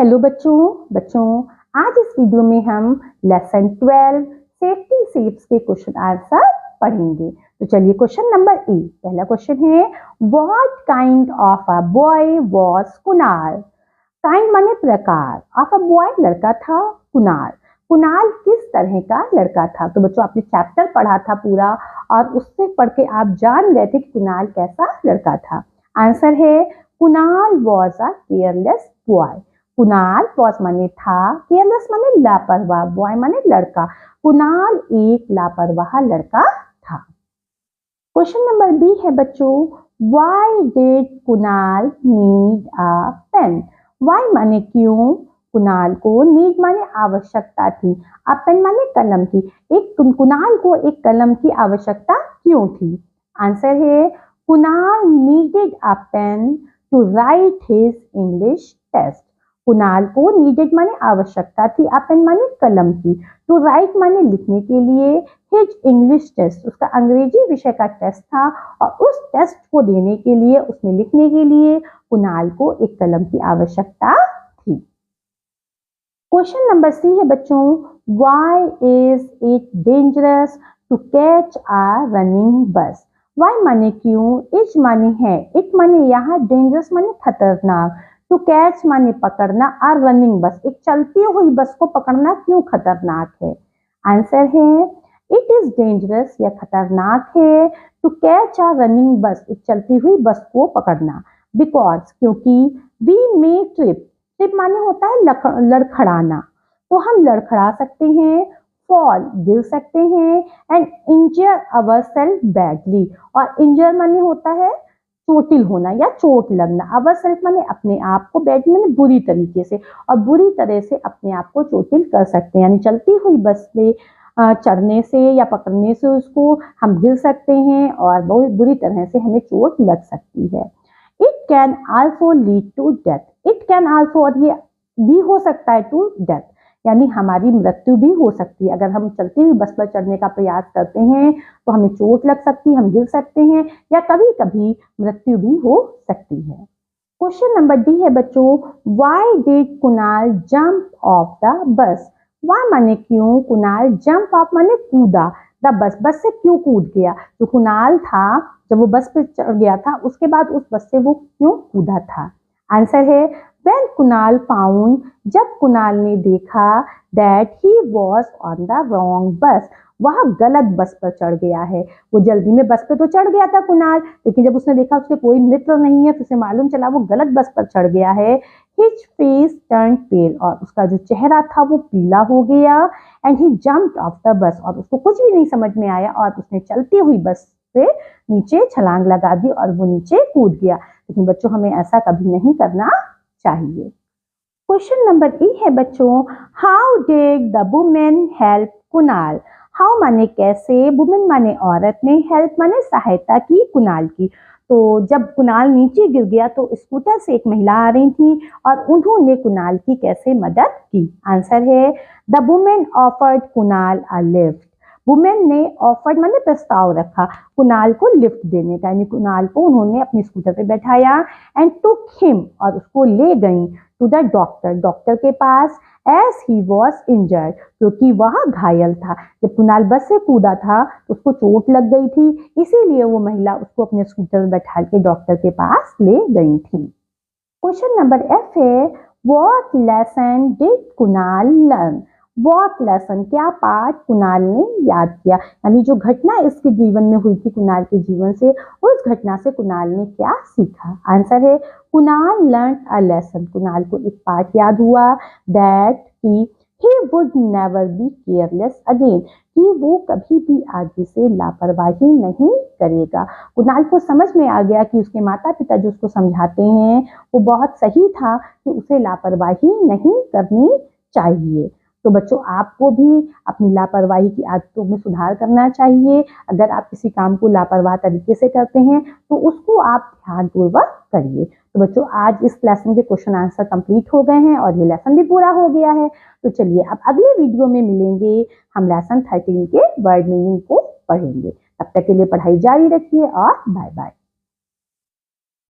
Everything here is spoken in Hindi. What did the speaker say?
हेलो बच्चों आज इस वीडियो में हम लेसन 12 सेफ्टी सेफ्स के क्वेश्चन आंसर पढ़ेंगे। तो चलिए क्वेश्चन नंबर ए, पहला क्वेश्चन है what kind of a boy was Kunal. Kind माने प्रकार, ऑफ अ बॉय लड़का था, कुणाल किस तरह का लड़का था। तो बच्चों आपने चैप्टर पढ़ा था पूरा और उससे पढ़ के आप जान गए थे कि कुणाल कैसा लड़का था। आंसर है Kunal was a careless boy. Kunal was माने था, केयरलेस माने लापरवाह, बॉय माने लड़का। कुणाल एक लापरवाह लड़का था। क्वेश्चन नंबर बी है बच्चों, why did Kunal need a pen. Why माने क्यों, कुणाल को नीड माने आवश्यकता थी, अ पेन माने कलम की। कुणाल को एक कलम की आवश्यकता क्यों थी। आंसर है Kunal needed a pen to write his English test. Kunal को नीडेड माने आवश्यकता थी, अ पेन माने कलम की, टू राइट माने लिखने के लिए, हिज इंग्लिश टेस्ट उसका अंग्रेजी विषय का टेस्ट था और उस टेस्ट को देने के लिए, उसमें लिखने के लिए कुणाल को एक कलम की आवश्यकता थी। क्वेश्चन नंबर सी है बच्चों, why is it dangerous to catch a running bus. Why माने क्यों, इज माने है, इट माने यहाँ, डेंजरस माने खतरनाक, टू कैच माने पकड़ना, अ रनिंग बस एक चलती हुई बस को पकड़ना क्यों खतरनाक है। आंसर है इट इज डेंजरस या खतरनाक है टू कैच अ रनिंग बस एक चलती हुई बस को पकड़ना, बिकॉज क्योंकि वी मे ट्रिप माने होता है लड़खड़ाना, तो हम लड़खड़ा सकते हैं, फॉल गिर सकते हैं, एंड इंजर अवरसेल्फ बैडली, और इंजर माने होता है चोटिल होना या चोट लगना, अवरसेल्फ माने अपने आप को, बैडली माने बुरी तरीके से, और बुरी तरह से अपने आप को चोटिल कर सकते हैं। यानी चलती हुई बस में चढ़ने से या पकड़ने से उसको हम गिर सकते हैं और बहुत बुरी तरह से हमें चोट लग सकती है। It can also lead to death, it can also, और ये भी हो सकता है टू डेथ, यानी हमारी मृत्यु भी हो सकती है। अगर हम चलती हुई बस पर चढ़ने का प्रयास करते हैं तो हमें चोट लग सकती है, हम गिर सकते हैं या कभी कभी मृत्यु भी हो सकती है। क्वेश्चन नंबर डी है बच्चों, why did Kunal jump of the bus. Why माने क्यों, कुणाल जंप ऑफ माने कूदा, द बस से क्यों कूद गया। जो कुणाल था जब वो बस पे चढ़ गया था उसके बाद उस बस से वो क्यों कूदा था। आंसर है when कुणाल फाउंड, जब कुणाल ने देखा, that he was on the wrong bus, वह गलत बस पर चढ़ गया है। वो जल्दी में बस पे तो चढ़ गया था कुणाल, लेकिन जब उसने देखा उसके कोई मित्र नहीं है तो उसे मालूम चला वो गलत बस पर चढ़ गया है। His face turned pale, और उसका जो चेहरा था वो पीला हो गया, and he jumped off the bus, और उसको कुछ भी नहीं समझ में आया और उसने चलती हुई बस से नीचे छलांग लगा दी और वो नीचे कूद गया। लेकिन बच्चों हमें ऐसा कभी नहीं करना चाहिए। क्वेश्चन नंबर ई है बच्चों, how did the women help Kunal. How माने कैसे, वुमेन माने औरत ने, हेल्प माने सहायता की कुणाल की। तो जब कुणाल नीचे गिर गया तो स्कूटर से एक महिला आ रही थी और उन्होंने कुणाल की कैसे मदद की। आंसर है the women offered Kunal a lift. Women ने ऑफर्ड माने प्रस्ताव रखा कुणाल को लिफ्ट देने का, यानी कुणाल को उन्होंने अपनी स्कूटर पे बैठाया, एंड टुक हिम, और उसको ले गई टू द डॉक्टर के पास, एज ही वॉज इंजर्ड, क्योंकि वह घायल था। जब कुणाल बस से कूदा था तो उसको चोट लग गई थी, इसीलिए वो महिला उसको अपने स्कूटर में बैठा के डॉक्टर के पास ले गई थी। क्वेश्चन नंबर एफ है, what lesson did Kunal learn. What lesson, क्या पाठ कुणाल ने याद किया, यानी जो घटना इसके जीवन में हुई थी कुणाल के जीवन से, उस घटना से कुणाल ने क्या सीखा। आंसर है Kunal learn a lesson, Kunal को एक पाठ याद हुआ, that he would never be careless again, कि वो कभी भी आगे से लापरवाही नहीं करेगा। कुणाल को समझ में आ गया कि उसके माता पिता जो उसको समझाते हैं वो बहुत सही था कि उसे लापरवाही नहीं करनी चाहिए। तो बच्चों आपको भी अपनी लापरवाही की आदतों में सुधार करना चाहिए। अगर आप किसी काम को लापरवाह तरीके से करते हैं तो उसको आप ध्यानपूर्वक करिए। तो बच्चों आज इस लेसन के क्वेश्चन आंसर कंप्लीट हो गए हैं और ये लेसन भी पूरा हो गया है। तो चलिए अब अगले वीडियो में मिलेंगे, हम लेसन 13 के वर्ड मीनिंग को पढ़ेंगे। तब तक के लिए पढ़ाई जारी रखिए और बाय बाय।